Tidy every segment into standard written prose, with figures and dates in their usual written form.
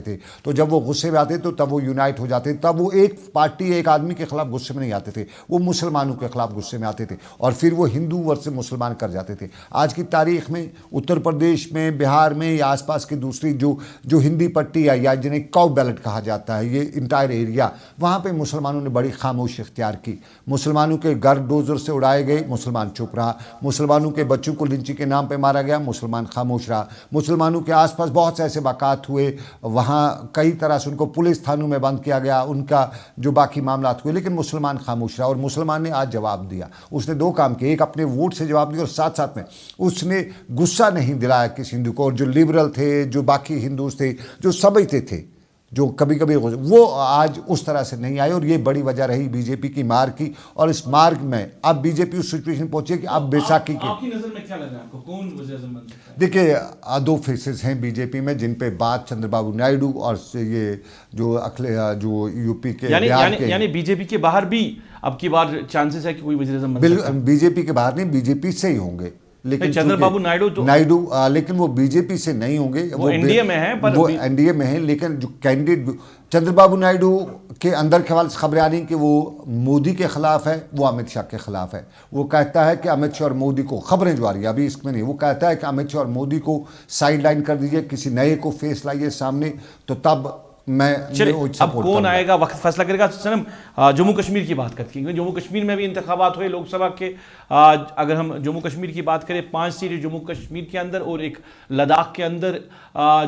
थे। तो जब वो गुस्से में आते तो तब वो यूनाइट हो जाते, तब वो एक पार्टी एक आदमी के खिलाफ गुस्से में नहीं आते थे, वो मुसलमानों के खिलाफ गुस्से में आते थे और फिर वो हिंदू वर्सेस मुसलमान कर जाते थे। आज की तारीख में उत्तर प्रदेश में, बिहार में या आसपास की दूसरी जो हिंदी पट्टी है या जिन्हें काउ बेल्ट कहा जाता है, ये इंटायर एरिया, वहाँ पर मुसलमानों ने बड़ी खामोशी इख्तियार की। मुसलमानों के घर डोजर से उड़ाए गए, मुसलमान चुप रहा। मुसलमानों के बच्चों को लिंची के नाम पर मारा गया, मुसलमान खामोश रहा। मुसलमानों के आसपास बहुत से ऐसे वाक़ात हुए, वहाँ कई तरह से उनको पुलिस थानों में बंद किया गया, उनका जो बाकी मामला हुए, लेकिन मुसलमान खामोश रहा। और मुसलमान ने आज जवाब दिया। उसने दो काम किए, एक अपने वोट से जवाब दिया और साथ साथ में उसने गुस्सा नहीं दिलाया किसी हिंदू को। और जो लिबरल थे, जो बाकी हिंदूज थे, जो समझते थे, जो कभी कभी वो आज उस तरह से नहीं आए। और ये बड़ी वजह रही बीजेपी की मार की। और इस मार्ग में अब बीजेपी उस सिचुएशन पहुंची कि अब बैसाखी की, आपकी नजर में क्या लग रहा है आपको, कौन वज़ीर-ए-आज़म बन सकता है? देखिए, दो फेसेस हैं बीजेपी में जिन पे बात चंद्रबाबू नायडू और ये जो यूपी के बिहार के, यानी बीजेपी के बाहर भी अब की बार चांसेस है कि कोई वज़ीर-ए-आज़म बन सकता है? बीजेपी के बाहर नहीं, बीजेपी से ही होंगे। लेकिन चंद्रबाबू नायडू लेकिन वो बीजेपी से नहीं होंगे, वो एनडीए में है, पर वो एनडीए में है। लेकिन जो कैंडिडेट चंद्रबाबू नायडू के अंदर के हवाले से खबरें आ रही कि वो मोदी के खिलाफ है, वो अमित शाह के खिलाफ है। वो कहता है कि अमित शाह और मोदी को, खबरें जो आ रही है अभी इसमें नहीं, वो कहता है कि अमित शाह और मोदी को साइड लाइन कर दीजिए, किसी नए को फेस लाइए सामने, तो तब मैं अब कौन आएगा वक्त फैसला करेगा। सनम, जम्मू कश्मीर की बात करती हैं, जम्मू कश्मीर में भी इंतखाबात हुए लोकसभा के। अगर हम जम्मू कश्मीर की बात करें, 5 सीटें जम्मू कश्मीर के अंदर और एक लद्दाख के अंदर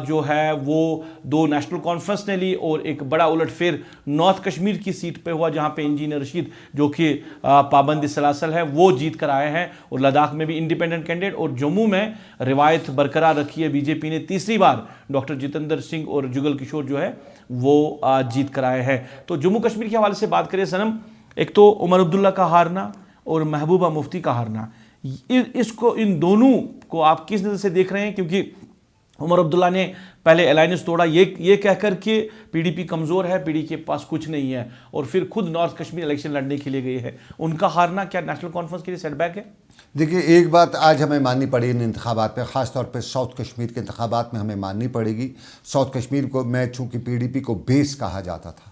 जो है वो 2 नेशनल कॉन्फ्रेंस ने ली, और एक बड़ा उलटफेर नॉर्थ कश्मीर की सीट पे हुआ जहां पे इंजीनियर रशीद, जो कि पाबंदी सलासल है, वो जीत कर आए हैं। और लद्दाख में भी इंडिपेंडेंट कैंडिडेट, और जम्मू में रिवायत बरकरार रखी है। बीजेपी ने तीसरी बार डॉक्टर जितेंद्र सिंह और जुगल किशोर जो है वो जीत कर आए हैं। तो जम्मू कश्मीर के हवाले से बात करें सनम, एक तो उमर अब्दुल्ला का हारना और महबूबा मुफ्ती का हारना, इसको, इन दोनों को आप किस नज़र से देख रहे हैं? क्योंकि उमर अब्दुल्ला ने पहले अलायंस तोड़ा ये कहकर कि पीडीपी कमज़ोर है, पीडीपी के पास कुछ नहीं है, और फिर खुद नॉर्थ कश्मीर इलेक्शन लड़ने के लिए गए हैं। उनका हारना क्या नेशनल कॉन्फ्रेंस के लिए सेटबैक है? देखिए, एक बात आज हमें माननी पड़ी इन इंतखाबात पे, ख़ासतौर पे साउथ कश्मीर के इंतखाबात में हमें माननी पड़ेगी। साउथ कश्मीर को मैं चूँकि पीडीपी को बेस कहा जाता था,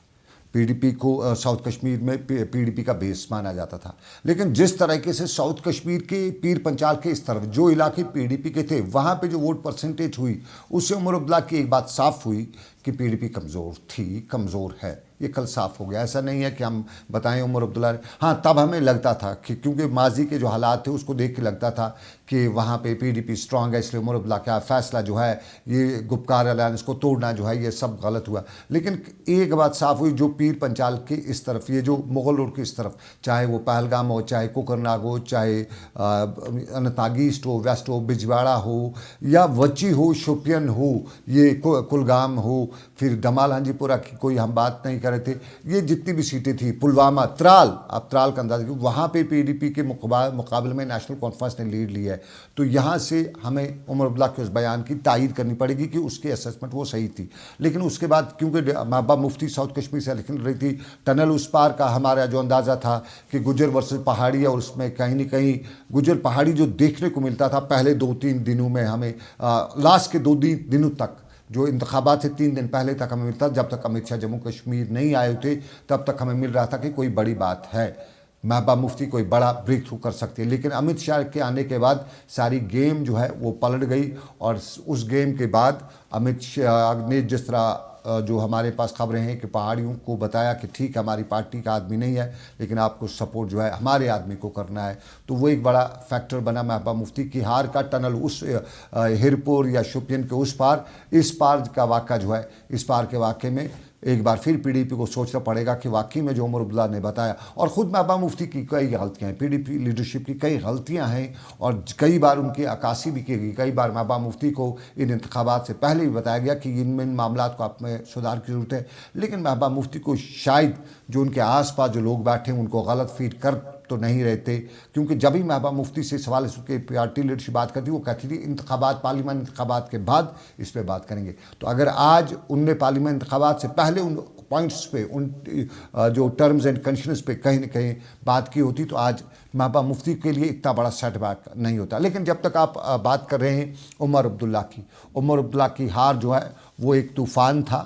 पीडीपी को साउथ कश्मीर में पीडीपी का बेस माना जाता था, लेकिन जिस तरीके से साउथ कश्मीर के पीर पंचाल के इस तरफ जो इलाके पीडीपी के थे, वहाँ पे जो वोट परसेंटेज हुई, उससे उमर अब्दुल्ला की एक बात साफ हुई कि पीडीपी कमज़ोर थी, कमज़ोर है। ये कल साफ हो गया। ऐसा नहीं है कि हम बताएं उमर अब्दुल्ला, हाँ तब हमें लगता था कि क्योंकि माजी के जो हालात थे उसको देख के लगता था कि वहाँ पे पीडीपी स्ट्रांग है, इसलिए उमर अब्दुल्ला का फैसला जो है ये गुपकार अलायंस को तोड़ना जो है ये सब गलत हुआ। लेकिन एक बात साफ हुई, जो पीर पंचाल के इस तरफ, ये जो मुगल रोड की इस तरफ, चाहे वो पहलगाम हो, चाहे कोकरनाग हो, चाहे अनंतनाग ईस्ट हो, वेस्ट हो, बिजवाड़ा हो, या वची हो, शोपियन हो, ये कुलगाम हो, फिर दमाल हांजीपुरा की कोई हम बात नहीं कर रहे थे, ये जितनी भी सीटें थी, पुलवामा, त्राल, आप त्राल का अंदाज़ा, वहाँ पे पीडीपी के मुकाबले में नेशनल कॉन्फ्रेंस ने लीड ली है। तो यहाँ से हमें उमर अब्दुल्ला के उस बयान की तायीद करनी पड़ेगी कि उसकी असेसमेंट वो सही थी। लेकिन उसके बाद क्योंकि महबूबा मुफ्ती साउथ कश्मीर से लिख रही थी, टनल उस पार का हमारा जो अंदाज़ा था कि गुजर वर्सेस पहाड़ी है, और उसमें कहीं ना कहीं गुजर पहाड़ी जो देखने को मिलता था पहले 2-3 दिनों में, हमें लास्ट के 2 दिनों तक, जो इंतखाबात से 3 दिन पहले तक हमें मिलता, जब तक अमित शाह जम्मू कश्मीर नहीं आए थे तब तक हमें मिल रहा था कि कोई बड़ी बात है, महबूबा मुफ्ती कोई बड़ा ब्रेक थ्रू कर सकती है। लेकिन अमित शाह के आने के बाद सारी गेम जो है वो पलट गई, और उस गेम के बाद अमित शाह ने जिस तरह जो हमारे पास खबरें हैं कि पहाड़ियों को बताया कि ठीक है हमारी पार्टी का आदमी नहीं है, लेकिन आपको सपोर्ट जो है हमारे आदमी को करना है, तो वो एक बड़ा फैक्टर बना महबूबा मुफ्ती की हार का। टनल उस हिरपुर या शोपियन के उस पार, इस पार का वाक़ा जो है, इस पार के वाक़े में एक बार फिर पीडीपी को सोचना पड़ेगा कि वाकई में जो उमर अब्दुल्ला ने बताया, और ख़ुद महबूबा मुफ्ती की कई गलतियाँ हैं, पीडीपी लीडरशिप की कई गलतियाँ हैं, और कई बार उनकी अक्कासी भी की गई। कई बार महबूबा मुफ्ती को इन इंतखाबात से पहले भी बताया गया कि इन मामला को आप में सुधार की ज़रूरत है, लेकिन महबूबा मुफ्ती को शायद जो उनके आस पास जो लोग बैठे हैं उनको गलत फीड कर तो नहीं रहते, क्योंकि जब भी महबूबा मुफ्ती से सवाल इसके पार्टी लीडरशिप बात करती, वो कहती थी इंतखाबात, पार्लियामेंट इंतखाबात के बाद इस पर बात करेंगे। तो अगर आज उनने पार्लियामेंट इंतखाबात से पहले पॉइंट्स पे, उन जो टर्म्स एंड कंडीशंस पे कहीं ना कहीं बात की होती तो आज महबूबा मुफ्ती के लिए इतना बड़ा सेटबैक नहीं होता। लेकिन जब तक आप बात कर रहे हैं उमर अब्दुल्ला की हार जो है वो एक तूफ़ान था।